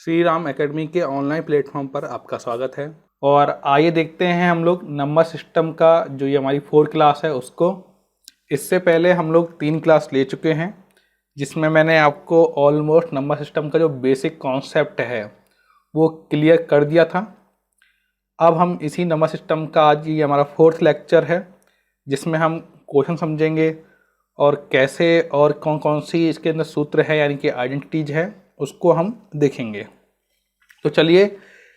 Shri Ram academy के online platform पर आपका स्वागत है। और आइए देखते हैं हम लोग नंबर सिस्टम का जो ये हमारी 4 क्लास है उसको। इससे पहले हम लोग 3 क्लास ले चुके हैं जिसमें मैंने आपको ऑलमोस्ट नंबर सिस्टम का जो बेसिक कॉन्सेप्ट है वो क्लियर कर दिया था। अब हम इसी नंबर सिस्टम का आज ये हमारा 4th लेक्चर है जिसमें हम क्वेश्चन समझेंगे और कैसे और कौन कौन सी इसके अंदर सूत्र है यानी कि आइडेंटिटीज है उसको हम देखेंगे। तो चलिए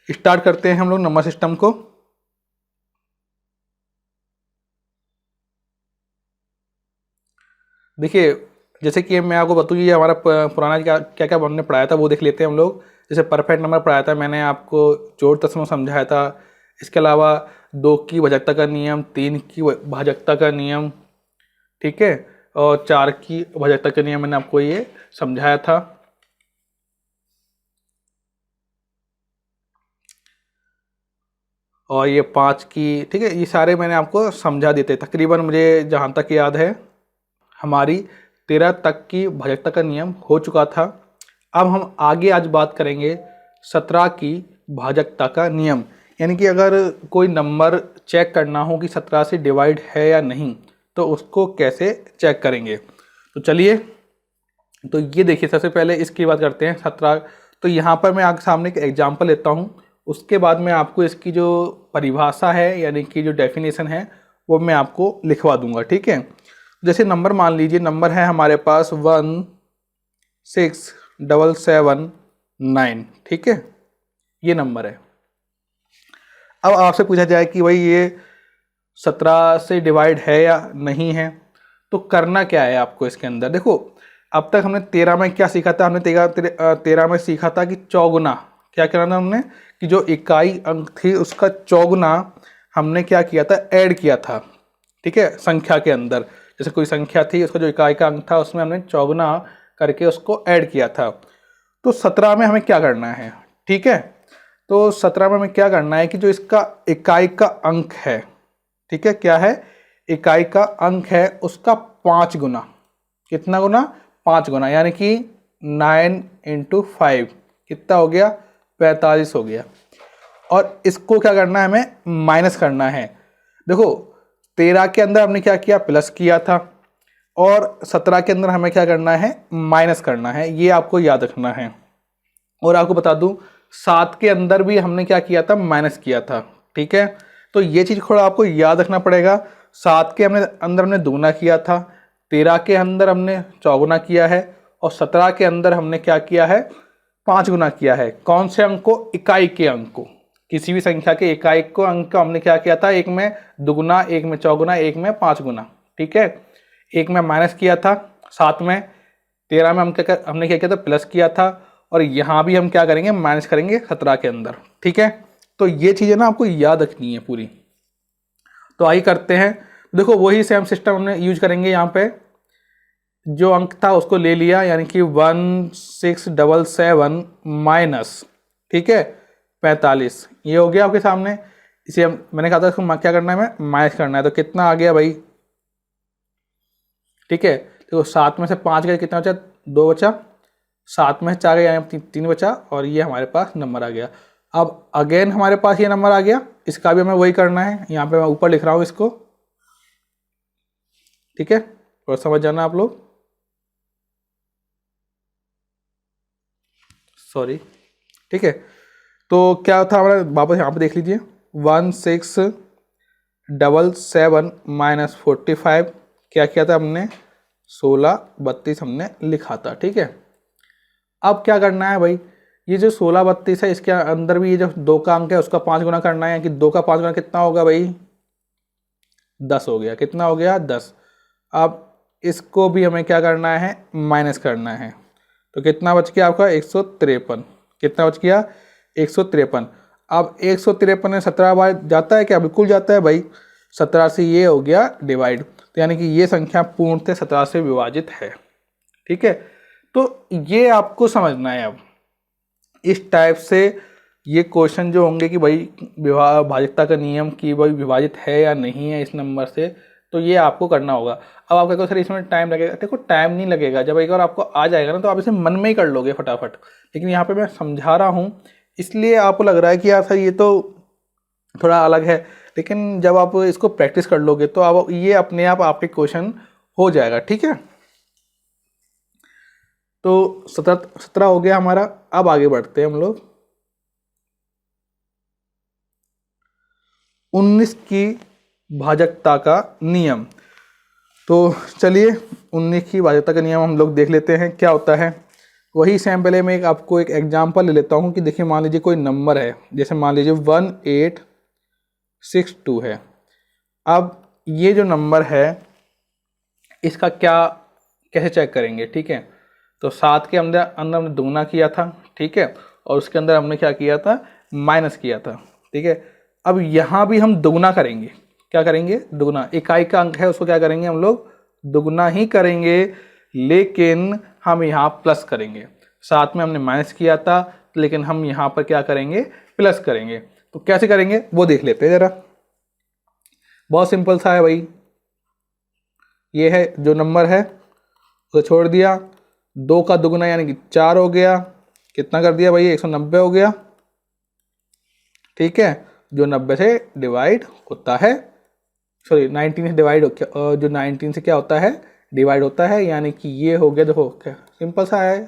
स्टार्ट करते हैं हम लोग नंबर सिस्टम को। देखिए जैसे कि मैं आपको बताऊँ ये हमारा पुराना क्या क्या क्या हमने पढ़ाया था वो देख लेते हैं हम लोग। जैसे परफेक्ट नंबर पढ़ाया था मैंने आपको, जोड़ तत्सम समझाया था। इसके अलावा 2 की भाजकता का नियम, 3 की भाजकता का नियम, ठीक है, और 4 की भाजकता का नियम मैंने आपको ये समझाया था। और ये 5 की, ठीक है, ये सारे मैंने आपको समझा देते तकरीबन। मुझे जहाँ तक याद है हमारी 13 तक की भाजकता का नियम हो चुका था। अब हम आगे आज बात करेंगे 17 की भाजकता का नियम, यानी कि अगर कोई नंबर चेक करना हो कि 17 से डिवाइड है या नहीं तो उसको कैसे चेक करेंगे। तो चलिए, तो ये देखिए सबसे पहले इसकी बात करते हैं 17। तो यहाँ पर मैं आपके सामने एक एग्जाम्पल लेता हूँ, उसके बाद मैं आपको इसकी जो परिभाषा है यानी कि जो डेफिनेशन है वो मैं आपको लिखवा दूंगा, ठीक है। जैसे नंबर मान लीजिए, नंबर है हमारे पास 16779, ठीक है, ये नंबर है। अब आपसे पूछा जाए कि भाई ये 17 से डिवाइड है या नहीं है, तो करना क्या है आपको इसके अंदर। देखो अब तक हमने 13 में क्या सीखा था, हमने 13 में सीखा था कि चौगुना क्या करना था हमने, कि जो इकाई अंक थी उसका चौगुना हमने क्या किया था, ऐड किया था, ठीक है, संख्या के अंदर। जैसे कोई संख्या थी उसका जो इकाई का अंक था उसमें हमने चौगुना करके उसको ऐड किया था। तो 17 में हमें क्या करना है, ठीक है। तो 17 में हमें क्या करना है कि जो इसका इकाई का अंक है, ठीक है, क्या है, इकाई का अंक है उसका 5 गुना। कितना गुना, 5 गुना, यानी कि 9 × 5 कितना हो गया, 45 हो गया। और इसको क्या करना है, हमें माइनस करना है। देखो 13 के अंदर हमने क्या किया, प्लस किया था, और 17 के अंदर हमें क्या करना है, माइनस करना है, ये आपको याद रखना है। और आपको बता दूं 7 के अंदर भी हमने क्या किया था, माइनस किया था, ठीक है। तो ये चीज़ थोड़ा आपको याद रखना पड़ेगा। 7 के अंदर हमने दुगुना किया था, 13 के अंदर हमने चौगुना किया है, और 17 के अंदर हमने क्या किया है, 5 गुना किया है। कौन से अंक को, इकाई के अंक को, किसी भी संख्या के इकाई को अंक को हमने क्या किया था, एक में दुगुना, एक में चौगुना, एक में 5 गुना, ठीक है। एक में माइनस किया था 7 में, 13 में हमने क्या किया था, प्लस किया था, और यहाँ भी हम क्या करेंगे, माइनस करेंगे 17 के अंदर, ठीक है। तो ये चीज़ें ना आपको याद रखनी है पूरी। तो आइए करते हैं। देखो वही सेम सिस्टम हमने यूज करेंगे। यहाँ पे जो अंक था उसको ले लिया, यानी कि 1677 माइनस, ठीक है, 45, ये हो गया आपके सामने। इसे मैंने कहा था इसको क्या करना है, हमें माइनस करना है। तो कितना आ गया भाई, ठीक है। देखो 7 में से 5 गए, कितना बचा, 2 बचा, 7 में 4 गया, 3 बचा, और ये हमारे पास नंबर आ गया। अब अगेन हमारे पास ये नंबर आ गया, इसका भी हमें वही करना है। यहाँ पे मैं ऊपर लिख रहा हूँ इसको, ठीक है, और समझ जाना आप लोग, सॉरी, ठीक है। तो क्या था हमारा, वापस यहाँ पे देख लीजिए, 1677 माइनस 45, क्या किया था हमने, 1632 हमने लिखा था, ठीक है। अब क्या करना है भाई, ये जो 1632 है इसके अंदर भी ये जो 2 का अंक है उसका 5 गुना करना है, कि 2 का 5 गुना कितना होगा भाई, 10 हो गया। कितना हो गया, 10। अब इसको भी हमें क्या करना है, माइनस करना है। तो कितना बच गया आपका, 153। कितना बच गया, 153। अब 153 में 17 बार जाता है क्या, बिल्कुल जाता है भाई। 17 से ये हो गया डिवाइड, तो यानी कि ये संख्या पूर्णतः 17 से विभाजित है, ठीक है। तो ये आपको समझना है। अब इस टाइप से ये क्वेश्चन जो होंगे कि भाई भाजकता का नियम कि भाई विभाजित है या नहीं है इस नंबर से, तो तो ये आपको करना होगा। अब आप कहोगे सर इसमें टाइम लगेगा, देखो टाइम नहीं लगेगा, जब एक बार आपको आ जाएगा ना तो आप इसे मन में ही कर लोगे फटाफट। लेकिन यहाँ पे मैं समझा रहा हूँ इसलिए आपको लग रहा है कि यार सर ये तो थोड़ा अलग है, लेकिन जब आप इसको प्रैक्टिस कर लोगे तो आप ये अपने आप आपके क्वेश्चन हो जाएगा। ठीक है, तो 17 हो गया हमारा। अब आगे बढ़ते हैं हम लोग 19 की भाजकता का नियम। तो चलिए 19 की भाजकता का नियम हम लोग देख लेते हैं क्या होता है। वही सेम पहले मैं आपको एक एग्जांपल ले लेता हूँ कि देखिए मान लीजिए कोई नंबर है, जैसे मान लीजिए 1862 है। अब ये जो नंबर है इसका क्या कैसे चेक करेंगे, ठीक है। तो 7 के अंदर हमने दुगना किया था, ठीक है, और उसके अंदर हमने क्या किया था, माइनस किया था, ठीक है। अब यहाँ भी हम दुगना करेंगे, क्या करेंगे, दुगना। इकाई का अंक है उसको क्या करेंगे हम लोग, दुगना ही करेंगे, लेकिन हम यहाँ प्लस करेंगे। 7 में हमने माइनस किया था, लेकिन हम यहाँ पर क्या करेंगे, प्लस करेंगे। तो कैसे करेंगे वो देख लेते हैं जरा। बहुत सिंपल सा है भाई, ये है जो नंबर है उसे छोड़ दिया, 2 का दुगना यानी कि 4 हो गया, कितना कर दिया भाई, 190 हो गया, ठीक है। जो 90 से डिवाइड होता है, सॉरी 19 से डिवाइड हो, जो 19 से क्या होता है, डिवाइड होता है, यानी कि ये हो गया। देखो क्या सिंपल सा है,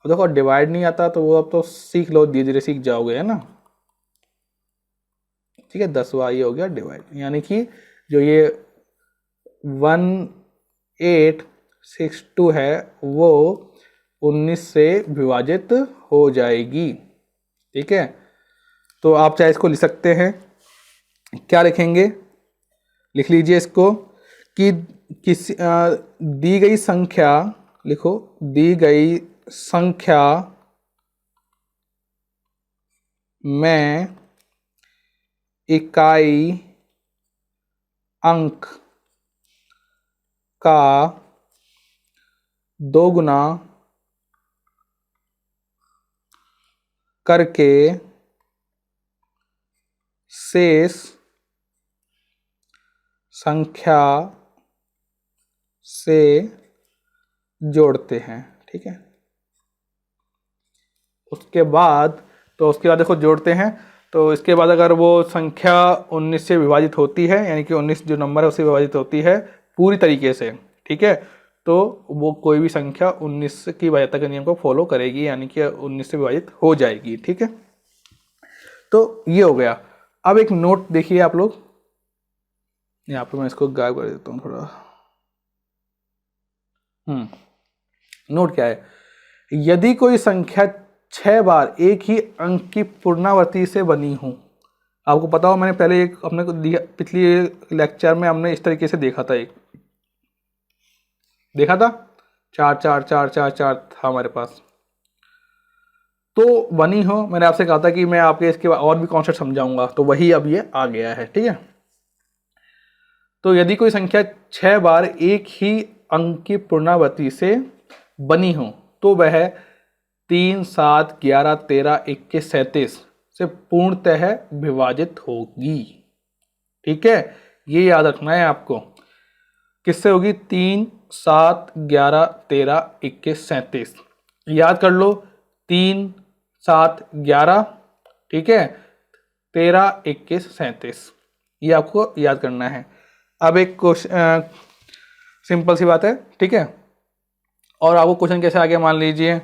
देखो डिवाइड नहीं आता तो वो अब तो सीख लो, धीरे धीरे सीख जाओगे, है ना, ठीक है। 10वां ये हो गया डिवाइड, यानी कि जो ये 1862 है वो 19 से विभाजित हो जाएगी, ठीक है। तो आप चाहे इसको लिख सकते हैं, क्या लिखेंगे, लिख लीजिए इसको कि किसी दी गई संख्या, लिखो दी गई संख्या में इकाई अंक का दोगुना करके शेष संख्या से जोड़ते हैं, ठीक है। उसके बाद देखो जोड़ते हैं, तो इसके बाद अगर वो संख्या 19 से विभाजित होती है, यानी कि 19 जो नंबर है उससे विभाजित होती है पूरी तरीके से, ठीक है, तो वो कोई भी संख्या 19 की भाज्यता के नियम को फॉलो करेगी, यानी कि 19 से विभाजित हो जाएगी, ठीक है। तो ये हो गया। अब एक नोट देखिए आप लोग, यहाँ पे मैं इसको गायब कर देता हूँ थोड़ा। नोट क्या है, यदि कोई संख्या 6 बार एक ही अंक की पुनरावृत्ति से बनी हो, आपको पता हो मैंने पहले एक अपने को दिया, पिछली लेक्चर में हमने इस तरीके से देखा था, एक देखा था 4 4 4 4 4 था हमारे पास, तो बनी हो, मैंने आपसे कहा था कि मैं आपके इसके और भी कॉन्सेप्ट समझाऊंगा, तो वही अब ये आ गया है, ठीक है। तो यदि कोई संख्या 6 बार एक ही अंक की पुनरावृत्ति से बनी हो तो वह 3 7 11 13 21 37 से पूर्णतः विभाजित होगी, ठीक है। ये याद रखना है आपको, किससे होगी, 3 7 11 13 21 37, याद कर लो, 3 7 11, ठीक है, 13 21 37, ये आपको याद करना है। अब एक क्वेश्चन, सिंपल सी बात है, ठीक है। और आपको क्वेश्चन कैसे आ गया, मान लीजिए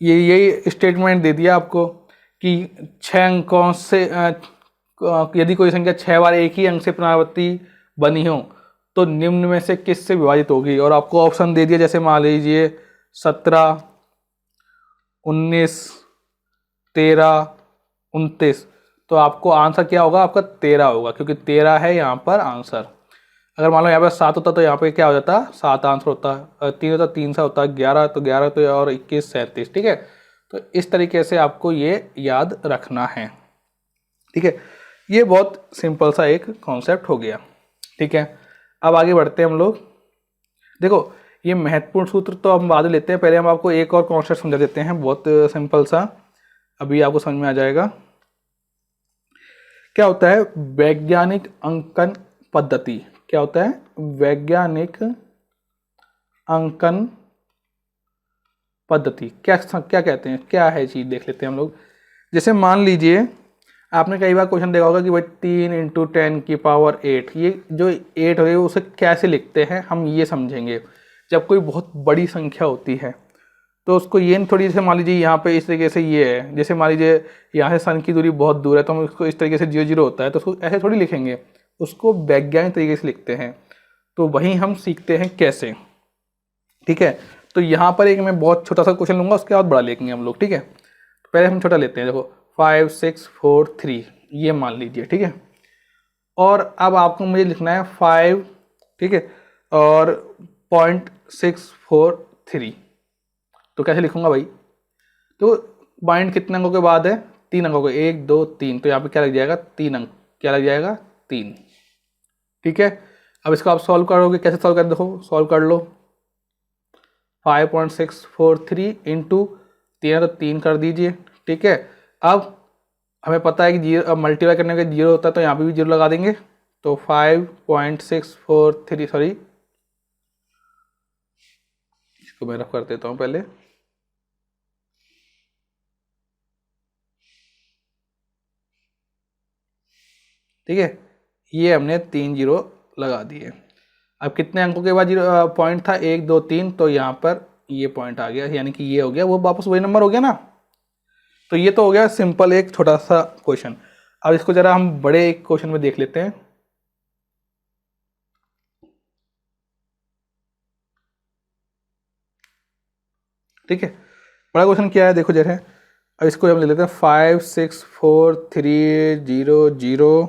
यही स्टेटमेंट दे दिया आपको कि 6 अंकों से यदि कोई संख्या 6 बार एक ही अंक से पुनरावृत्ति बनी हो तो निम्न में से किससे विभाजित होगी, और आपको ऑप्शन दे दिया, जैसे मान लीजिए 17 19 13 29, तो आपको आंसर क्या होगा, आपका 13 होगा, क्योंकि 13 है यहाँ पर आंसर। अगर मान लो यहाँ पे 7 होता तो यहाँ पे क्या हो जाता, 7 आंसर होता, 3 होता 3 से होता 11, तो 11 तो और 21 37, ठीक है। तो इस तरीके से आपको ये याद रखना है, ठीक है। ये बहुत सिंपल सा एक कॉन्सेप्ट हो गया, ठीक है। अब आगे बढ़ते हैं हम लोग। देखो ये महत्वपूर्ण सूत्र तो हम बाद में लेते हैं, पहले हम आपको एक और कॉन्सेप्ट समझा देते हैं, बहुत सिंपल सा, अभी आपको समझ में आ जाएगा। क्या होता है, वैज्ञानिक अंकन पद्धति। क्या होता है? वैज्ञानिक अंकन पद्धति। क्या क्या कहते हैं, क्या है चीज़, देख लेते हैं हम लोग। जैसे मान लीजिए आपने कई बार क्वेश्चन देखा होगा कि भाई 3 × 10⁸, ये जो 8 है उसे कैसे लिखते हैं हम ये समझेंगे। जब कोई बहुत बड़ी संख्या होती है तो उसको ये थोड़ी, जैसे मान लीजिए यहाँ पे इस तरीके से ये है, जैसे मान लीजिए यहाँ से सन की दूरी बहुत दूर है तो हम उसको इस तरीके से 0 0 होता है तो उसको ऐसे थोड़ी लिखेंगे, उसको वैज्ञानिक तरीके से लिखते हैं। तो वही हम सीखते हैं कैसे, ठीक है। तो यहाँ पर एक मैं बहुत छोटा सा क्वेश्चन लूँगा, उसके बाद बड़ा लिखेंगे हम लोग, ठीक है। तो पहले हम छोटा लेते हैं, देखो 5 6 4 3 ये मान लीजिए, ठीक है। और अब आपको मुझे लिखना है 5, ठीक है, और 0.643। तो कैसे लिखूंगा भाई? तो पॉइंट कितने अंकों के बाद है? 3 अंकों के, 1 2 3, तो यहाँ पे क्या लग जाएगा? 3 अंक। क्या लग जाएगा? 3, ठीक है। अब इसको आप सॉल्व करोगे, कैसे सॉल्व कर, देखो सॉल्व कर लो। 5.643 इंटू 3 तो 3 कर दीजिए, ठीक है। अब हमें पता है कि 0, अब मल्टीप्लाई करने का 0 होता है तो यहाँ पे भी 0 लगा देंगे। तो 5.643, सॉरी इसको मैं रफ कर देता हूँ पहले, ठीक है। ये हमने 3 0 लगा दिए। अब कितने अंकों के बाद पॉइंट था? 1 2 3, तो यहाँ पर ये पॉइंट आ गया, यानी कि ये हो गया, वो वापस वही नंबर हो गया ना। तो ये तो हो गया सिंपल एक छोटा सा क्वेश्चन। अब इसको जरा हम बड़े एक क्वेश्चन में देख लेते हैं, ठीक है। बड़ा क्वेश्चन क्या है देखो जरा। अब इसको हम ले लेते हैं 5 6 4 3 0 0,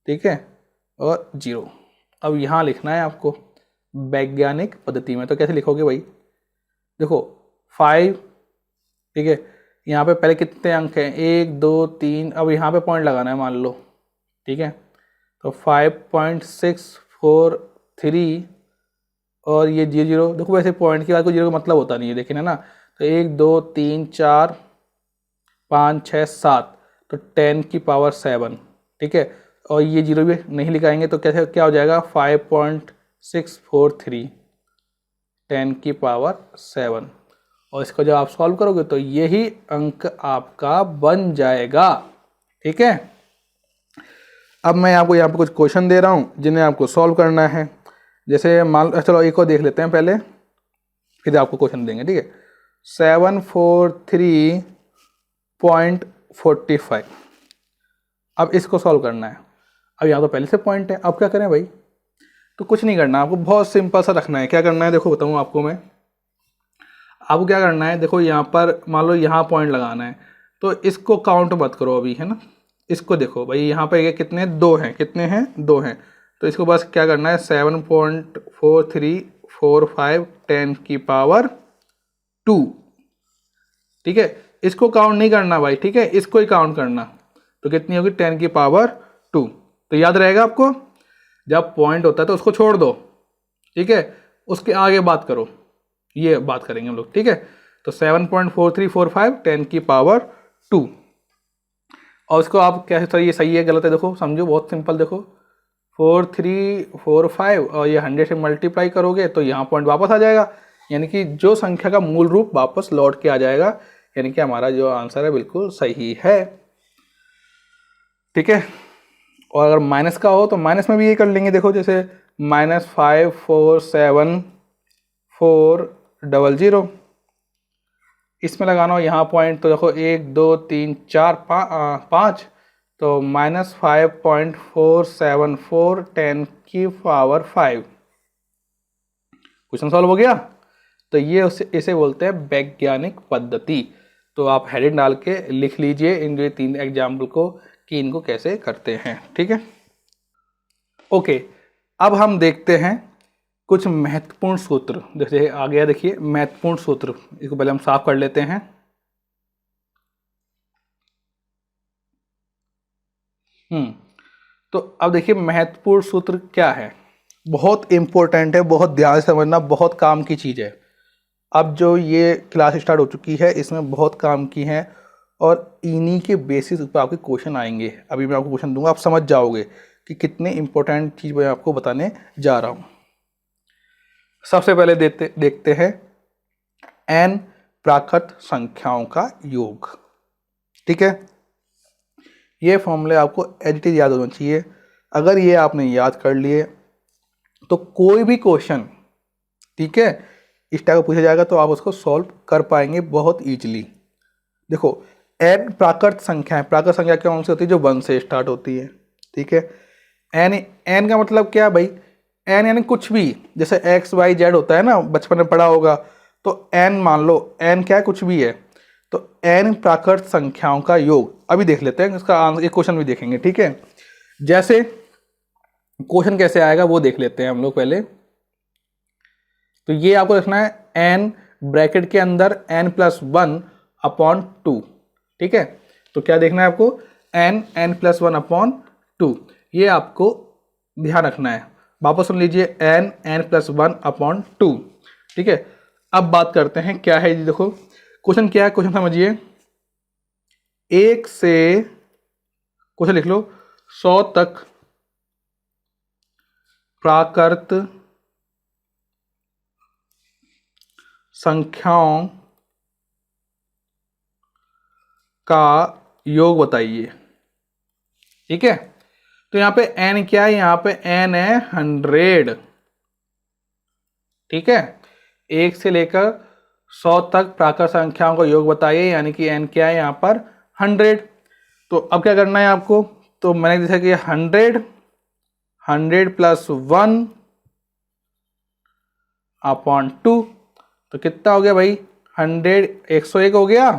ठीक है, और 0। अब यहाँ लिखना है आपको वैज्ञानिक पद्धति में। तो कैसे लिखोगे भाई? देखो 5, ठीक है, यहाँ पे पहले कितने अंक हैं? 1 2 3, अब यहाँ पे पॉइंट लगाना है मान लो, ठीक है। तो 5.643 और ये 0 0, देखो वैसे पॉइंट के बाद कोई 0 का मतलब होता नहीं है, लेकिन है ना। तो 1 2 3 4 5 6 7, तो 10⁻7, ठीक है। और ये 0 भी नहीं लिखाएंगे तो कैसे, क्या हो जाएगा? 5.643 10⁻7। और इसको जब आप सॉल्व करोगे तो यही अंक आपका बन जाएगा, ठीक है। अब मैं आपको यहाँ पे कुछ क्वेश्चन दे रहा हूँ जिन्हें आपको सॉल्व करना है। जैसे मान, चलो एक और देख लेते हैं पहले, फिर आपको क्वेश्चन देंगे, ठीक है। 743.45, अब इसको सॉल्व करना है। अब यहाँ तो पहले से पॉइंट है, अब क्या करें भाई? तो कुछ नहीं करना, आपको बहुत सिंपल सा रखना है। क्या करना है देखो बताऊँ आपको मैं, आपको क्या करना है, देखो यहाँ पर मान लो यहाँ पॉइंट लगाना है, तो इसको काउंट मत करो अभी, है ना। इसको देखो भाई, यहाँ पर ये कितने 2 हैं, कितने हैं 2 हैं, तो इसको बस क्या करना है 7.4345 10⁻², ठीक है। इसको काउंट नहीं करना भाई, ठीक है, इसको ही काउंट करना। तो कितनी होगी? 10⁻²। तो याद रहेगा आपको, जब पॉइंट होता है तो उसको छोड़ दो, ठीक है, उसके आगे बात करो, ये बात करेंगे हम लोग, ठीक है। तो 7.4345 10⁻²। और इसको आप कैसे, सर ये सही है गलत है, देखो समझो, बहुत सिंपल। देखो 4345 और ये 100 से मल्टीप्लाई करोगे तो यहाँ पॉइंट वापस आ जाएगा, यानी कि जो संख्या का मूल रूप वापस लौट के आ जाएगा, यानी कि हमारा जो आंसर है बिल्कुल सही है, ठीक है। और अगर माइनस का हो तो माइनस में भी ये कर लेंगे, देखो जैसे -5474000, इसमें लगाना हो यहाँ पॉइंट, तो देखो 1 2 3 4 5, तो -5.474 10⁵ क्वेश्चन सॉल्व हो गया। तो ये इसे बोलते हैं वैज्ञानिक पद्धति। तो आप हेडिंग डाल के लिख लीजिए इन जो 3 एग्जाम्पल को कि इनको कैसे करते हैं, ठीक है। ओके, अब हम देखते हैं कुछ महत्वपूर्ण सूत्र। जैसे आ गया, देखिए महत्वपूर्ण सूत्र, इसको पहले हम साफ कर लेते हैं। तो अब देखिए महत्वपूर्ण सूत्र क्या है, बहुत इंपॉर्टेंट है, बहुत ध्यान से समझना, बहुत काम की चीज़ है। अब जो ये क्लास स्टार्ट हो चुकी है इसमें बहुत काम की है और इन्हीं के बेसिस पर आपके क्वेश्चन आएंगे। अभी मैं आपको क्वेश्चन दूंगा, आप समझ जाओगे कि कितने इंपॉर्टेंट चीज़ मैं आपको बताने जा रहा हूँ। सबसे पहले देखते हैं n प्राकृत संख्याओं का योग। ठीक है, ये फॉर्मूले आपको एज इट इज याद होना चाहिए। अगर ये आपने याद कर लिए तो कोई भी क्वेश्चन, ठीक है, इस टाइप का पूछा जाएगा तो आप उसको सॉल्व कर पाएंगे बहुत ईजिली। देखो, n प्राकृत संख्या है। प्राकृत संख्या कौन सी होती है? जो 1 से स्टार्ट होती है। ठीक है, n का मतलब क्या भाई? n यानी कुछ भी, जैसे x y z होता है ना, बचपन में पढ़ा होगा। तो n मान लो, n क्या है? कुछ भी है। तो n प्राकृत संख्याओं का योग। अभी देख लेते हैं इसका आंसर, एक क्वेश्चन भी देखेंगे। ठीक है, जैसे क्वेश्चन कैसे आएगा वो देख लेते हैं हम लोग पहले। तो ये आपको रखना है n ब्रैकेट के अंदर n+1/2। ठीक है, तो क्या देखना है आपको? n+1/2, ये आपको ध्यान रखना है। वापस सुन लीजिए, n+1/2। ठीक है, अब बात करते हैं क्या है जी। देखो क्वेश्चन क्या है, क्वेश्चन समझिए। 1 से, क्वेश्चन लिख लो, 100 तक प्राकृत संख्याओं का योग बताइए। ठीक है, तो यहां पे n क्या है? यहां पे n है 100। ठीक है, 1 से लेकर 100 तक प्राकृत संख्याओं का योग बताइए, यानी कि n क्या है यहां पर? 100। तो अब क्या करना है आपको? तो मैंने जैसा कि 100 + 1/2, तो कितना हो गया भाई? 100 101 हो गया,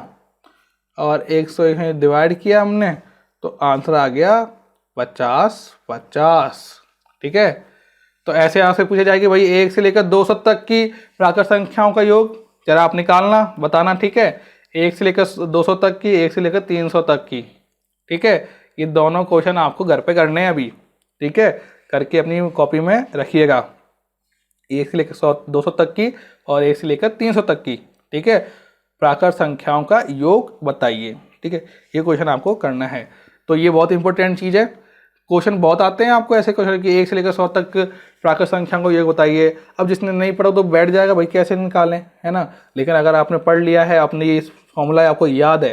और 101 में डिवाइड किया हमने तो आंसर आ गया 50/50। ठीक है, तो ऐसे आपसे पूछा जाए कि भाई 1 से लेकर 200 तक की प्राकृत संख्याओं का योग जरा आप निकालना, बताना। ठीक है, 1 से लेकर 200 तक की, 1 से लेकर 300 तक की। ठीक है, ये दोनों क्वेश्चन आपको घर पे करने हैं अभी। ठीक है, करके अपनी कॉपी में रखिएगा। 1 से लेकर 200 तक की और 1 से लेकर 300 तक की। ठीक है, प्राकृत संख्याओं का योग बताइए। ठीक है, ये क्वेश्चन आपको करना है। तो ये बहुत इंपॉर्टेंट चीज़ है। क्वेश्चन बहुत आते हैं आपको ऐसे क्वेश्चन कि 1 से लेकर 100 तक प्राकृत संख्याओं को योग बताइए। अब जिसने नहीं पढ़ा तो बैठ जाएगा भाई कैसे निकालें, है ना। लेकिन अगर आपने पढ़ लिया है, आपने ये फॉर्मूला आपको याद है,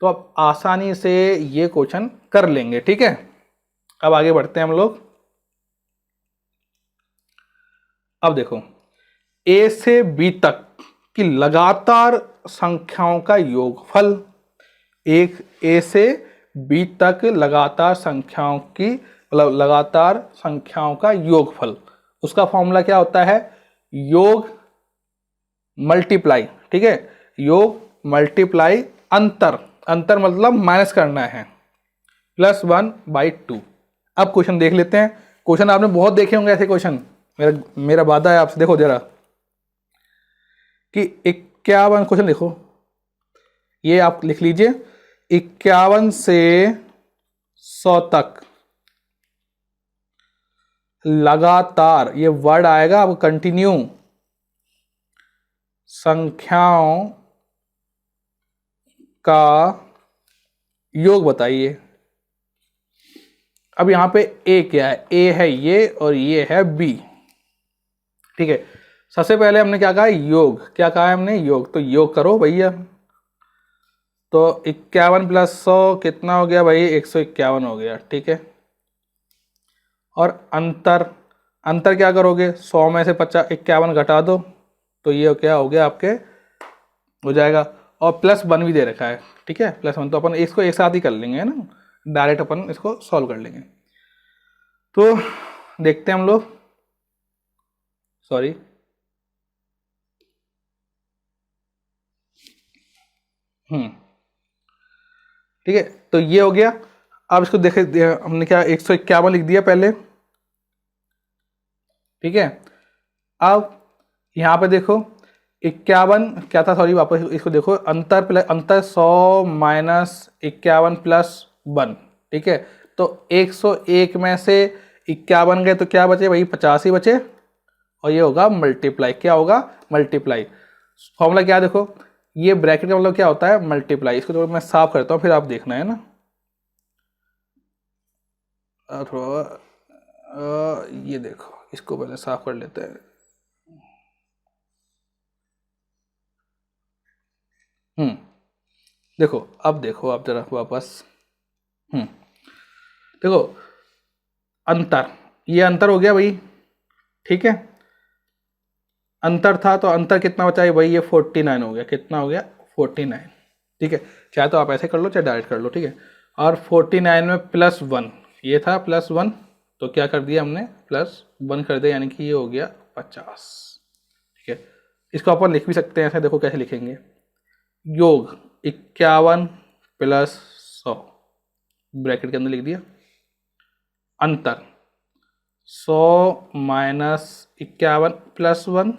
तो आप आसानी से ये क्वेश्चन कर लेंगे। ठीक है, अब आगे बढ़ते हैं हम लोग। अब देखो, A से B तक की लगातार संख्याओं का योगफल। एक A से B तक लगातार संख्याओं की, मतलब लगातार संख्याओं का योगफल, उसका फॉर्मूला क्या होता है? योग मल्टीप्लाई। ठीक है, योग मल्टीप्लाई अंतर, अंतर मतलब माइनस करना है, +1/2। अब क्वेश्चन देख लेते हैं। क्वेश्चन आपने बहुत देखे होंगे ऐसे क्वेश्चन, मेरा वादा है आपसे। देखो जरा कि 51, क्वेश्चन लिखो, ये आप लिख लीजिए, 51 से 100 तक लगातार, ये वर्ड आएगा अब कंटिन्यू, संख्याओं का योग बताइए। अब यहां पे ए क्या है? ए है ये और ये है बी। ठीक है, सबसे पहले हमने क्या कहा? योग। क्या कहा है हमने? योग। तो योग करो भैया। तो 51 + 100 कितना हो गया भाई? 151 हो गया। ठीक है, और अंतर, अंतर क्या करोगे? 100 में से 51 घटा दो तो ये क्या हो गया आपके, हो जाएगा। और +1 भी दे रखा है। ठीक है, +1, तो अपन इसको एक साथ ही कर लेंगे, है ना, डायरेक्ट अपन इसको सॉल्व कर लेंगे। तो देखते हैं हम लोग, सॉरी, ठीक है, तो ये हो गया। अब इसको देखे, हमने क्या 151 लिख दिया पहले। ठीक है, अब यहाँ पे देखो 51 क्या था, सॉरी, वापस इसको देखो, अंतर 100 - 51 + 1। ठीक है, तो 101 में से 51 गए तो क्या बचे भाई? 50 ही बचे, और ये होगा मल्टीप्लाई। क्या होगा? मल्टीप्लाई। फॉर्मूला क्या है? देखो, ये ब्रैकेट का मतलब क्या होता है? मल्टीप्लाई। इसको तो मैं साफ करता हूँ, फिर आप देखना, है ना। थोड़ा ये देखो, इसको पहले साफ कर लेते हैं। देखो, अब देखो आप जरा वापस। देखो अंतर, ये अंतर हो गया भाई, ठीक है। अंतर था तो अंतर कितना बचा है भाई, ये 49 हो गया। कितना हो गया, 49, ठीक है। चाहे तो आप ऐसे कर लो, चाहे डायरेक्ट कर लो, ठीक है। और 49 में +1, ये था +1, तो क्या कर दिया हमने, +1 कर दिया, यानी कि ये हो गया 50, ठीक है। इसको अपन लिख भी सकते हैं ऐसे, देखो कैसे लिखेंगे, योग 51 + 100, ब्रैकेट के अंदर लिख दिया, अंतर 100 - 51 + 1,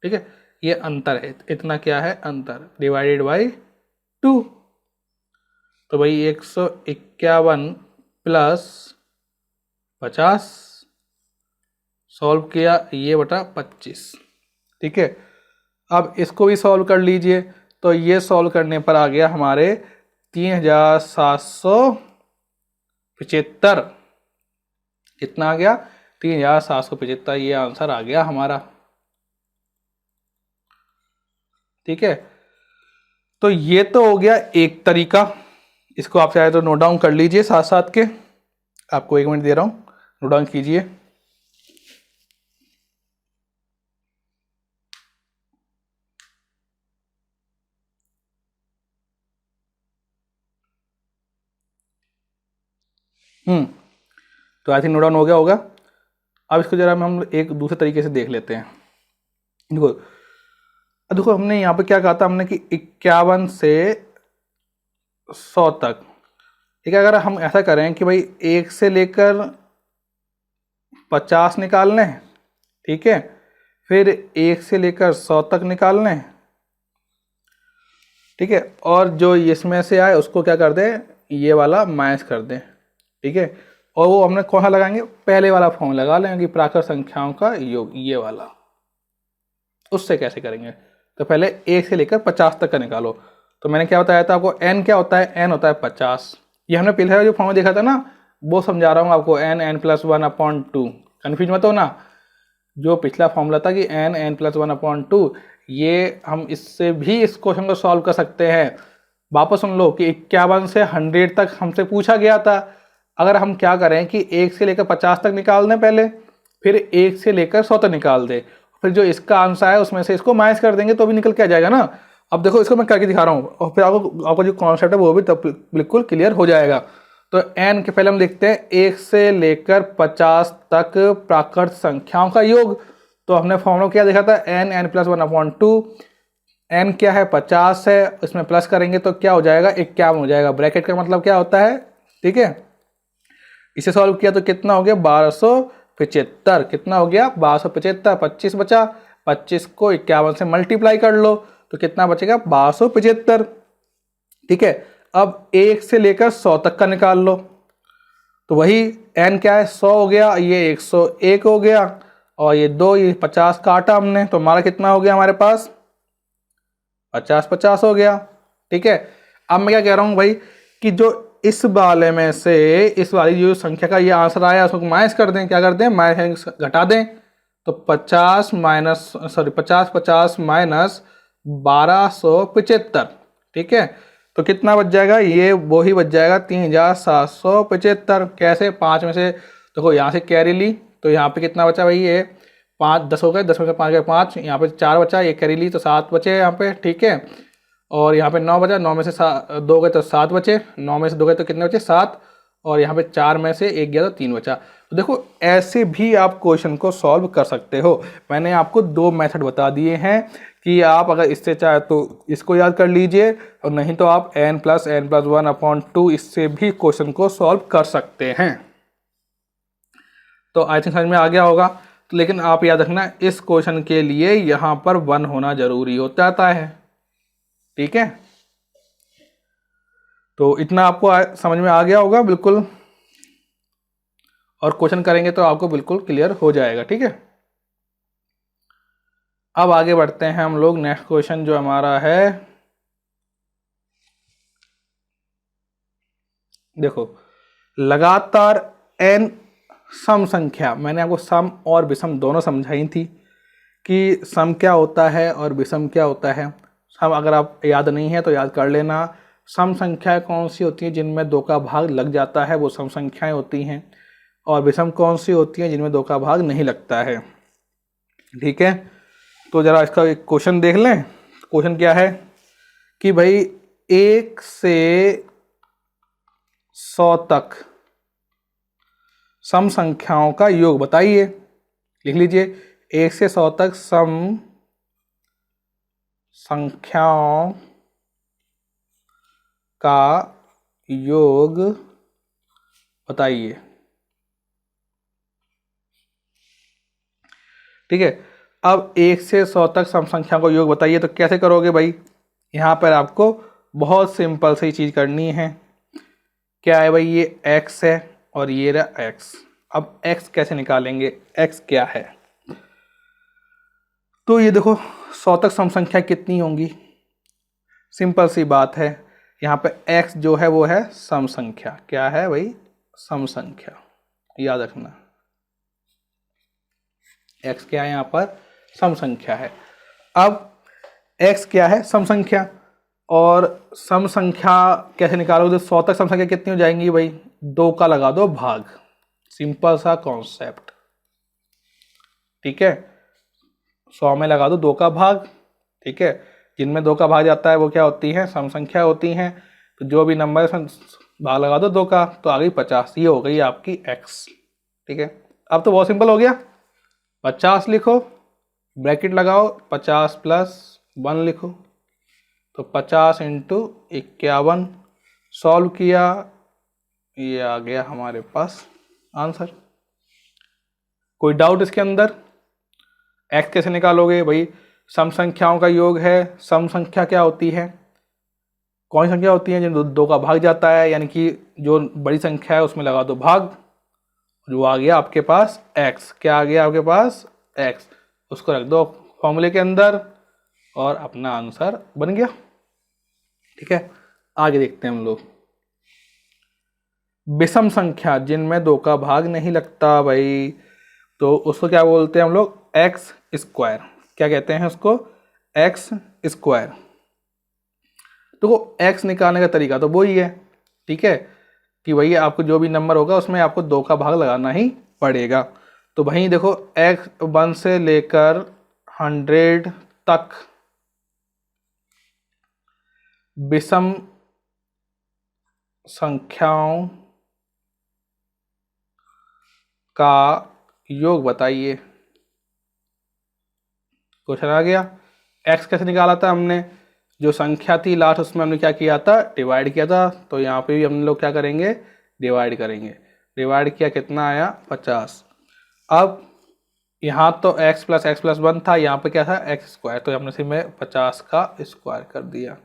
ठीक है। ये अंतर है, इतना क्या है, अंतर डिवाइडेड बाई 2। तो भाई 151 + 50 सॉल्व किया, ये बटा 25, ठीक है। अब इसको भी सॉल्व कर लीजिए, तो ये सॉल्व करने पर आ गया हमारे 3775। कितना आ गया, 3775, ये आंसर आ गया हमारा, ठीक है। तो ये तो हो गया एक तरीका, इसको आप चाहे तो नोट डाउन कर लीजिए साथ साथ के, आपको 1 मिनट दे रहा हूं, नोट डाउन कीजिए। तो आई थिंक नोट डाउन हो गया होगा। अब इसको जरा हम एक दूसरे तरीके से देख लेते हैं। देखो, देखो हमने यहाँ पे क्या कहा था, हमने कि 51 से 100 तक, ठीक है। अगर हम ऐसा करें कि भाई 1 से लेकर 50 निकाल लें, ठीक है, फिर 1 से लेकर 100 तक निकाल लें, ठीक है, और जो इसमें से आए उसको क्या कर दें, ये वाला माइनस कर दें, ठीक है। और वो हमने कौन सा लगाएंगे, पहले वाला फॉर्म लगा लेंगे, प्राकृत संख्याओं का योग, ये वाला। उससे कैसे करेंगे, तो पहले 1 से लेकर 50 तक का निकालो। तो मैंने क्या बताया था आपको, n क्या होता है, n होता है 50। ये हमने पहले जो फॉर्म देखा था ना, वो समझा रहा हूँ आपको, n+1/2, कन्फ्यूज मत हो ना। जो पिछला फॉर्मूला था कि n+1/2, ये हम इससे भी इस क्वेश्चन को सॉल्व कर सकते हैं। वापस सुन लो कि 51 से 100 तक हमसे पूछा गया था। अगर हम क्या करें कि 1 से लेकर 50 तक निकाल दें पहले, फिर 1 से लेकर 100 तक निकाल दें, फिर जो इसका आंसर है उसमें से इसको माइनस कर देंगे तो भी निकल के आ जाएगा ना। अब देखो इसको मैं करके दिखा रहा हूँ, और फिर आपको जो कॉन्सेप्ट है वो भी तब बिल्कुल क्लियर हो जाएगा। तो n के पहले हम देखते हैं 1 से लेकर 50 तक प्राकृत संख्याओं का योग। तो हमने फॉर्मूला क्या देखा था, n+1/2, n क्या है, 50 है, इसमें प्लस करेंगे तो क्या हो जाएगा, 51 हो जाएगा। ब्रैकेट का मतलब क्या होता है, ठीक है। इसे सॉल्व किया तो कितना हो गया, 1275। कितना हो गया, 1275, 25 बचा, 25 को 51 से मल्टीप्लाई कर लो तो कितना बचेगा, 1275, ठीक है। अब 1 से लेकर 100 तक का निकाल लो, तो वही n क्या है, 100 हो गया, ये 101 हो गया, और ये 2, ये 50 काटा हमने, तो हमारा कितना हो गया, हमारे पास 50 हो गया, ठीक है। अब मैं क्या कह रहा हूं भाई, कि जो इस वाले में से इस वाली जो संख्या का ये आंसर आया उसको माइनस कर दें, क्या कर दें, माइनस घटा दें। तो 50 माइनस 50 माइनस 1275, ठीक है। तो कितना बच जाएगा, ये वो ही बच जाएगा 3775। कैसे, 5 में से देखो यहाँ से कैरी ली तो यहाँ पे कितना बचा भाई, ये 5 10 हो गए, 10 में से 5 गए 5, यहाँ पे 4 बचा, ये कैरी ली तो 7 बचे यहाँ पे, ठीक है। और यहाँ पे 9 बचा, 9 में से 2 गए तो 7 बचे, 9 में से 2 गए तो कितने बचे, 7, और यहाँ पे 4 में से 1 गया तो 3 बचा। तो देखो ऐसे भी आप क्वेश्चन को सॉल्व कर सकते हो। मैंने आपको 2 मेथड बता दिए हैं कि आप अगर इससे चाहे तो इसको याद कर लीजिए, और नहीं तो आप n+n+1/2 इससे भी क्वेश्चन को सॉल्व कर सकते हैं। तो आई थिंक समझ में आ गया होगा। तो लेकिन आप याद रखना, इस क्वेश्चन के लिए यहाँ पर 1 होना जरूरी होता है, ठीक है। तो इतना आपको समझ में आ गया होगा बिल्कुल, और क्वेश्चन करेंगे तो आपको बिल्कुल क्लियर हो जाएगा, ठीक है। अब आगे बढ़ते हैं हम लोग, नेक्स्ट क्वेश्चन जो हमारा है, देखो लगातार n सम संख्या, मैंने आपको सम और विषम दोनों समझाई थी कि सम क्या होता है और विषम क्या होता है। सम अगर आप याद नहीं है तो याद कर लेना। सम संख्याएं कौन सी होती हैं जिनमें 2 का भाग लग जाता है, वो सम संख्याएं होती हैं। और विषम कौन सी होती हैं जिनमें 2 का भाग नहीं लगता है। ठीक है, तो जरा इसका एक क्वेश्चन देख लें। क्वेश्चन क्या है कि भाई 1 से 100 तक सम संख्याओं का योग बताइए। लिख लीजिए, 1 से 100 तक सम संख्याओं का योग बताइए। ठीक है, अब 1 से 100 तक सम संख्याओं का योग बताइए, तो कैसे करोगे भाई? यहाँ पर आपको बहुत सिंपल सी चीज़ करनी है। क्या है भाई? ये x है और ये रहा x। अब x कैसे निकालेंगे? x क्या है? तो ये देखो 100 तक सम संख्या कितनी होंगी? सिंपल सी बात है, यहाँ पे x जो है वो है सम संख्या। क्या है भाई? सम संख्या, याद रखना। x क्या है? यहाँ पर सम संख्या है। अब x क्या है? सम संख्या। और सम संख्या कैसे निकालोगे? 100 तक सम संख्या कितनी हो जाएंगी भाई? 2 का लगा दो भाग। सिंपल सा कॉन्सेप्ट। ठीक है, 100 में लगा दो 2 का भाग। ठीक है, जिनमें 2 का भाग जाता है वो क्या होती है? सम संख्या होती हैं। तो जो भी नंबर है भाग लगा दो 2 का, तो आ गई 50। ये हो गई आपकी x। ठीक है, अब तो बहुत सिंपल हो गया। 50 लिखो, ब्रैकेट लगाओ, 50 प्लस 1 लिखो, तो 50 इंटू 51। सॉल्व किया, ये आ गया हमारे पास आंसर। कोई डाउट इसके अंदर? x कैसे निकालोगे भाई? सम संख्याओं का योग है। सम संख्या क्या होती है? कौन सी संख्या होती है जिन 2 का भाग जाता है, यानी कि जो बड़ी संख्या है उसमें लगा दो भाग। जो आ गया आपके पास x। क्या आ गया आपके पास? x। उसको रख दो फॉर्मूले के अंदर और अपना आंसर बन गया। ठीक है, आगे देखते हैं हम लोग। विषम संख्या जिनमें 2 का भाग नहीं लगता भाई, तो उसको क्या बोलते हैं हम लोग? X square. क्या कहते हैं उसको? X square. तो एक्स निकालने का तरीका तो वही है। ठीक है, कि भाई आपको जो भी नंबर होगा उसमें आपको 2 का भाग लगाना ही पड़ेगा। तो भाई देखो, एक्स 1 से लेकर 100 तक विषम संख्याओं का योग बताइए। क्वेश्चन आ गया। x कैसे निकाला था हमने? जो संख्या थी लास्ट उसमें हमने क्या किया था? डिवाइड किया था। तो यहाँ पे भी हम लोग क्या करेंगे? डिवाइड करेंगे। डिवाइड किया, कितना आया? 50। अब यहाँ तो x प्लस 1 था, यहाँ पे क्या था? X square. तो हमने सिर्फ में 50 का स्क्वायर कर दिया।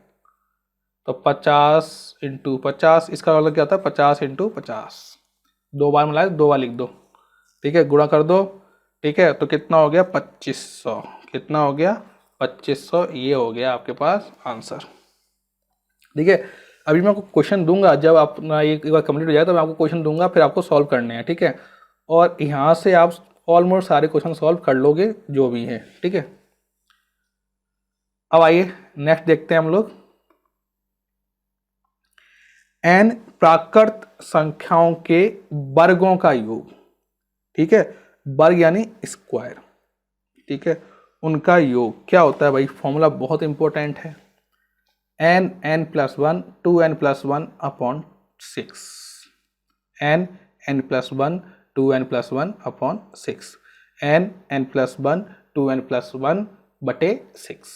तो 50 इंटू 50, इसका मतलब क्या होता है? 50 इंटू 50। 2 बार मिलाए, 2 बार लिख दो। ठीक है, गुणा कर दो। ठीक है, तो कितना हो गया? 2500। कितना हो गया? 2500। ये हो गया आपके पास आंसर। ठीक है, अभी मैं आपको क्वेश्चन दूंगा। जब अपना एक बार कंप्लीट हो जाए तो मैं आपको क्वेश्चन दूंगा, फिर आपको सॉल्व करने हैं। ठीक है, और यहाँ से आप ऑलमोस्ट सारे क्वेश्चन सॉल्व कर लोगे जो भी है। ठीक है, अब आइए नेक्स्ट देखते हैं हम लोग। n प्राकृत संख्याओं के वर्गों का योग। ठीक है, वर्ग यानी स्क्वायर। ठीक है, उनका योग क्या होता है भाई? फॉर्मूला बहुत इंपॉर्टेंट है। n plus 1 2n plus 1 upon 6। n plus 1 2n plus 1 upon 6। n plus 1 2n plus 1 बटे 6।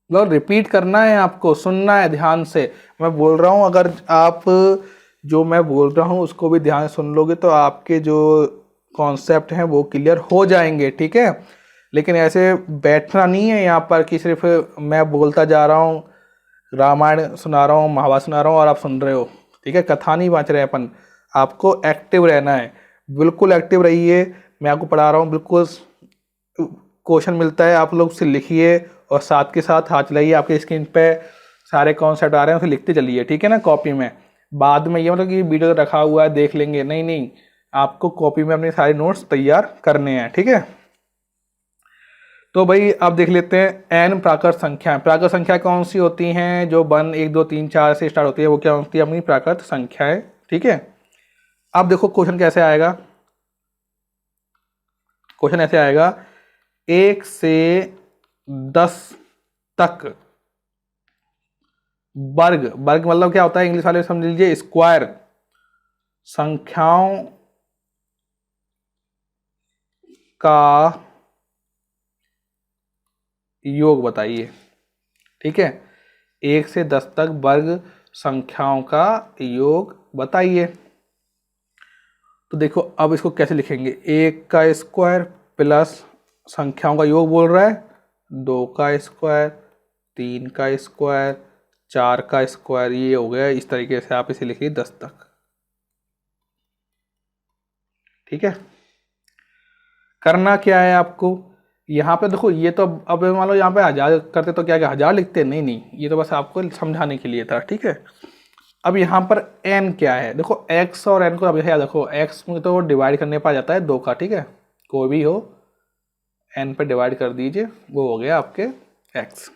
मतलब रिपीट करना है आपको, सुनना है ध्यान से। मैं बोल रहा हूँ, अगर आप जो मैं बोल रहा हूँ उसको भी ध्यान से सुन लोगे तो आपके जो कॉन्सेप्ट हैं वो क्लियर हो जाएंगे। ठीक है, लेकिन ऐसे बैठना नहीं है यहाँ पर कि सिर्फ मैं बोलता जा रहा हूँ, रामायण सुना रहा हूँ, महाभारत सुना रहा हूँ और आप सुन रहे हो। ठीक है, कथा नहीं बाँच रहे अपन। आपको एक्टिव रहना है, बिल्कुल एक्टिव रहिए। मैं आपको पढ़ा रहा हूँ, बिल्कुल क्वेश्चन मिलता है आप लोग उसे लिखिए और साथ के साथ हाथ चलाइए। आपके स्क्रीन पे सारे कॉन्सेप्ट आ रहे हैं, उसे लिखते चलिए। ठीक है ना, कॉपी में। बाद में ये मतलब कि वीडियो रखा हुआ है देख लेंगे, नहीं नहीं, आपको कॉपी में अपने सारे नोट्स तैयार करने हैं, ठीक है। तो भाई अब देख लेते हैं एन प्राकृत संख्याएं। प्राकृत संख्या कौन सी होती हैं? जो 1 1 2 3 4 से स्टार्ट होती है, वो क्या होती है? अपनी प्राकृत संख्याएं, ठीक है। अब देखो क्वेश्चन कैसे आएगा। क्वेश्चन ऐसे आएगा, 1 से 10 तक वर्ग, वर्ग मतलब क्या होता है इंग्लिश वाले समझ लीजिए, स्क्वायर संख्याओं का योग बताइए, ठीक है। 1 से 10 तक वर्ग संख्याओं का योग बताइए। तो देखो अब इसको कैसे लिखेंगे, 1 का स्क्वायर प्लस संख्याओं का योग बोल रहा है, 2 का स्क्वायर, 3 का स्क्वायर, 4 का स्क्वायर, ये हो गया। इस तरीके से आप इसे लिखिए 10 तक, ठीक है। करना क्या है आपको, यहाँ पे देखो ये तो अब मान लो यहाँ पे 1000 करते तो क्या 1000 लिखते, नहीं नहीं, ये तो बस आपको समझाने के लिए था, ठीक है। अब यहाँ पर n क्या है, देखो x और n को अब याद रखो, x में तो डिवाइड करने पर आ जाता है 2 का, ठीक है। कोई भी हो n पे डिवाइड कर दीजिए, वो हो गया आपके x।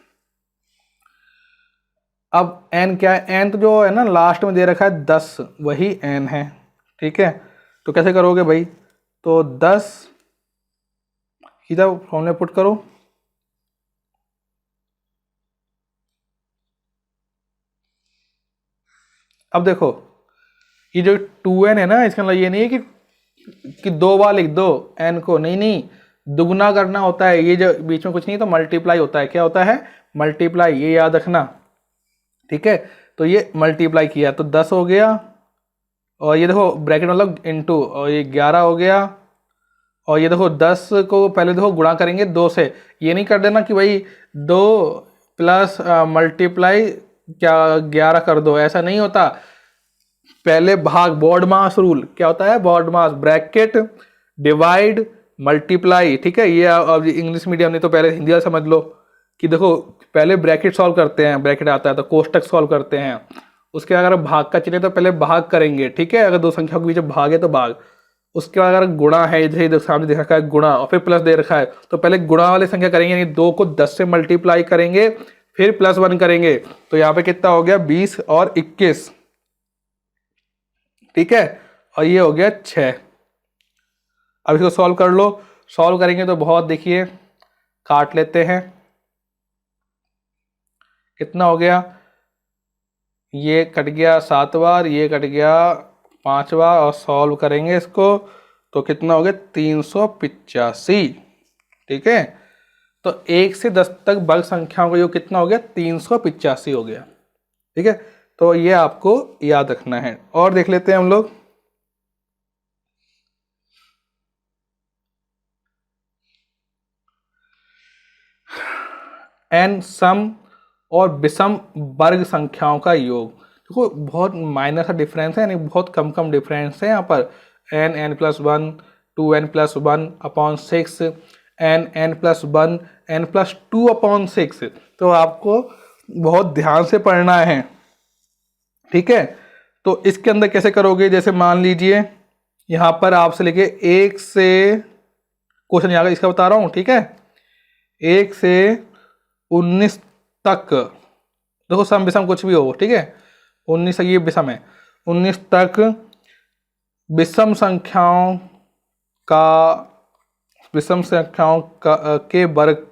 अब n क्या है, n तो जो है ना लास्ट में दे रखा है 10, वही n है, ठीक है। तो कैसे करोगे भाई, तो 10 सीधा फॉर्मूले पुट करो। अब देखो ये जो 2n है ना, इसका मतलब ये नहीं है कि 2 बार लिख दो n को, नहीं नहीं, दुगना करना होता है। ये जो बीच में कुछ नहीं तो मल्टीप्लाई होता है, क्या होता है? मल्टीप्लाई, ये याद रखना, ठीक है। तो ये मल्टीप्लाई किया तो 10 हो गया, और ये देखो ब्रैकेट मतलब इनटू, और ये 11 हो गया। और ये देखो 10 को पहले देखो गुणा करेंगे 2 से, ये नहीं कर देना कि भाई 2 प्लस मल्टीप्लाई क्या 11 कर दो, ऐसा नहीं होता। पहले भाग, बॉड मास रूल, क्या होता है? बॉड मास, ब्रैकेट, डिवाइड, मल्टीप्लाई, ठीक है। ये अब इंग्लिश मीडियम नहीं तो पहले हिंदी वाला समझ लो कि देखो पहले ब्रैकेट सॉल्व करते हैं, ब्रैकेट आता है तो कोष्टक सॉल्व करते हैं, उसके अगर भाग का चिन्ह तो पहले भाग करेंगे, ठीक है। अगर दो संख्या के बीच भाग है तो भाग, उसके बाद अगर गुणा है, जैसे सामने दे रखा है गुणा और फिर प्लस दे रखा है, तो पहले गुणा वाली संख्या करेंगे, यानी 2 को 10 से मल्टीप्लाई करेंगे, फिर प्लस 1 करेंगे। तो यहाँ पे कितना हो गया? 20 और 21, ठीक है। और ये हो गया 6। अब इसको सॉल्व कर लो। सॉल्व करेंगे तो बहुत, देखिए काट लेते हैं, कितना हो गया? ये कट गया 7 बार, ये कट गया 5 बार, और सॉल्व करेंगे इसको तो कितना हो गया? 385, ठीक है। तो 1 से 10 तक वर्ग संख्याओं का योग कितना हो गया? 385 हो गया, ठीक है। तो ये आपको याद रखना है। और देख लेते हैं हम लोग, एन सम और विषम वर्ग संख्याओं का योग। देखो बहुत माइनर सा डिफरेंस है, यानी बहुत कम कम डिफरेंस है यहाँ पर। N n plus 1, 2n plus 1 upon 6, n n plus 1 n plus 2 upon 6। तो आपको बहुत ध्यान से पढ़ना है, ठीक है। तो इसके अंदर कैसे करोगे, जैसे मान लीजिए यहाँ पर आपसे लेके 1 से क्वेश्चन यहाँ इसका बता रहा हूँ, ठीक है। 1 से 19 तक, देखो सम विषम कुछ भी हो, ठीक है। 19 ये विषम है, 19 तक विषम संख्याओं का, विषम संख्याओं का के वर्ग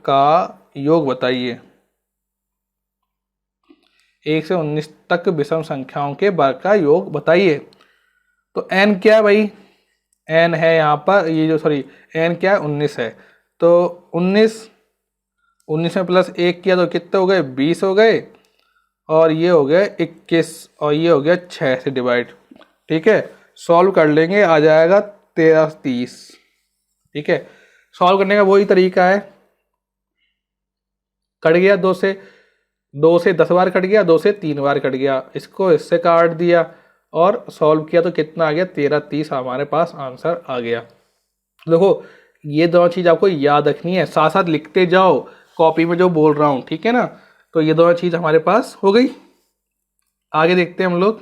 का योग बताइए। 1 से 19 तक विषम संख्याओं के वर्ग का योग बताइए। तो n क्या है भाई? n है यहाँ पर, ये जो सॉरी n क्या है? 19 है। तो 19 में प्लस 1 किया तो कितने हो गए? 20 हो गए, और ये हो गया 21, और ये हो गया 6 से डिवाइड, ठीक है। सॉल्व कर लेंगे, आ जाएगा 13 30, ठीक है। सॉल्व करने का वही तरीका है, कट गया 2 से 10 बार कट गया, 2 से 3 बार कट गया, इसको इससे काट दिया और सॉल्व किया तो कितना आ गया? 13 30 हमारे पास आंसर आ गया। देखो ये दोनों चीज़ आपको याद रखनी है, साथ साथ लिखते जाओ कॉपी में जो बोल रहा हूँ, ठीक है ना। तो ये दोनों चीज़ हमारे पास हो गई। आगे देखते हैं हम लोग।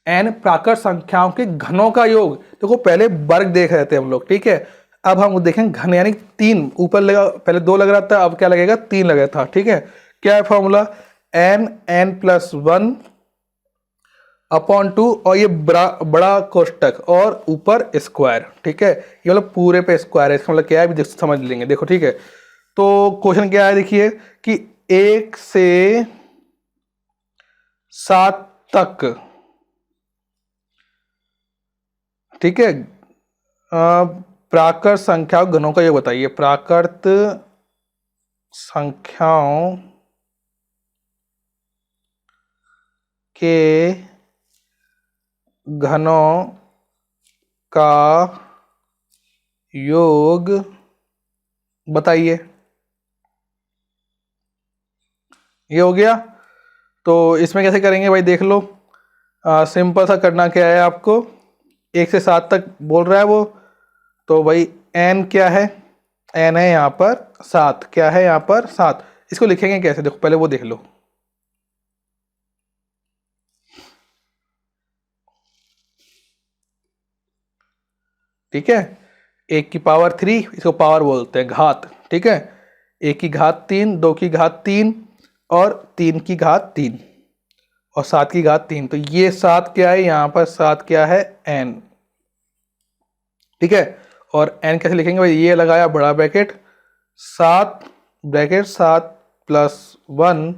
n प्राकृत संख्याओं के घनों का योग। देखो पहले वर्ग देख रहे थे हम लोग, ठीक है, अब हम देखें घन यानी 3, ऊपर लगा, पहले 2 लग रहा था, अब क्या लगेगा 3 लग रहा था, ठीक है। क्या है फॉर्मूला, n+1 अपॉन 2 और ये बड़ा कोष्टक और ऊपर स्क्वायर, ठीक है, ये मतलब पूरे पे स्क्वायर है, इसका मतलब क्या है अभी समझ लेंगे, देखो ठीक है। तो क्वेश्चन क्या है देखिए कि 1 से 7 तक, ठीक है, प्राकृत संख्याओं घनों का योग बताइए। प्राकृत संख्याओं के घनों का योग बताइए। ये हो गया। तो इसमें कैसे करेंगे भाई, देख लो, सिंपल सा करना क्या है आपको, 1 से 7 तक बोल रहा है वो, तो भाई n क्या है, n है यहाँ पर 7, क्या है यहाँ पर 7, इसको लिखेंगे कैसे, देखो पहले वो देख लो। ठीक है, 1 की पावर 3, इसको पावर बोलते हैं, घात, ठीक है, 1 की घात 3, 2 की घात 3 और 3 की घात 3 और 7 की घात 3, तो ये 7 क्या है यहाँ पर, 7 क्या है n, ठीक है। और n कैसे लिखेंगे भाई, ये लगाया बड़ा ब्रैकेट 7 ब्रैकेट 7 + 1,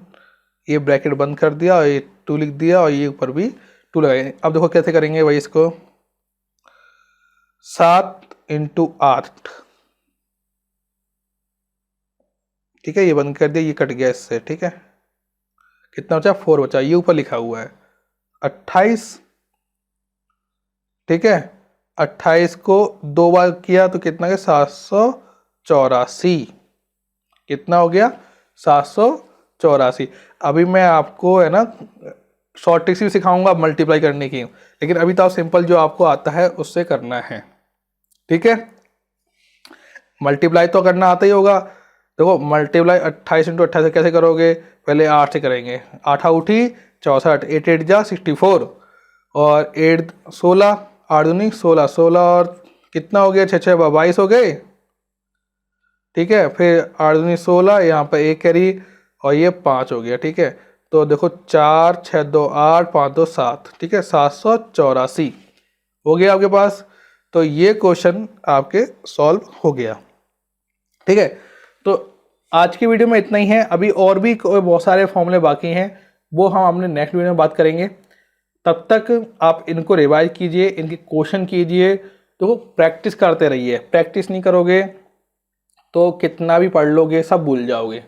ये ब्रैकेट बंद कर दिया और ये 2 लिख दिया और ये ऊपर भी 2 लगाएंगे। अब देखो कैसे करेंगे भाई इसको, 7 × 8, ठीक है, ये बंद कर दिया, ये कट गया इससे, ठीक है, कितना बचा 4 बचा, ये ऊपर लिखा हुआ है 28, ठीक है, 28 को 2 बार किया तो कितना गया 784, कितना हो गया 784। अभी मैं आपको है ना शॉर्ट ट्रिक्स भी सिखाऊंगा मल्टीप्लाई करने की, लेकिन अभी तो आप सिंपल जो आपको आता है उससे करना है, ठीक है। मल्टीप्लाई तो करना आता ही होगा, देखो मल्टीप्लाई 28 × 28 से कैसे करोगे, पहले 8 से करेंगे, 8 उठी 64, 8 8 जा 64 और 8 16, 8 दूनी 16, 16 और कितना हो गया 6 6 22 हो गए, ठीक है, फिर 8 दूनी 16, यहाँ पर 1 कैरी और ये 5 हो गया, ठीक है। तो देखो 4 6 2 8 5 2 7, ठीक है, 784 हो गया आपके पास। तो ये क्वेश्चन आपके सॉल्व हो गया, ठीक है। तो आज की वीडियो में इतना ही है, अभी और भी बहुत सारे फॉर्मूले बाकी हैं, वो हम अपने नेक्स्ट वीडियो में बात करेंगे। तब तक आप इनको रिवाइज कीजिए, इनके क्वेश्चन कीजिए, तो प्रैक्टिस करते रहिए, प्रैक्टिस नहीं करोगे तो कितना भी पढ़ लोगे सब भूल जाओगे।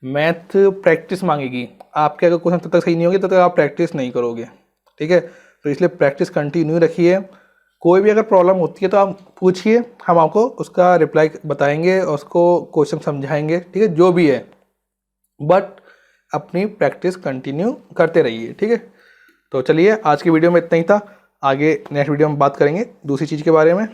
मैथ प्रैक्टिस मांगेगी, आपके अगर क्वेश्चन तब तक सही नहीं होगी तब तक आप प्रैक्टिस नहीं करोगे, ठीक है। तो इसलिए प्रैक्टिस कंटिन्यू रखिए, कोई भी अगर प्रॉब्लम होती है तो आप पूछिए, हम आपको उसका रिप्लाई बताएंगे और उसको क्वेश्चन समझाएंगे, ठीक है, जो भी है, बट अपनी प्रैक्टिस कंटिन्यू करते रहिए, ठीक है। तो चलिए आज की वीडियो में इतना ही था, आगे नेक्स्ट वीडियो में बात करेंगे दूसरी चीज़ के बारे में।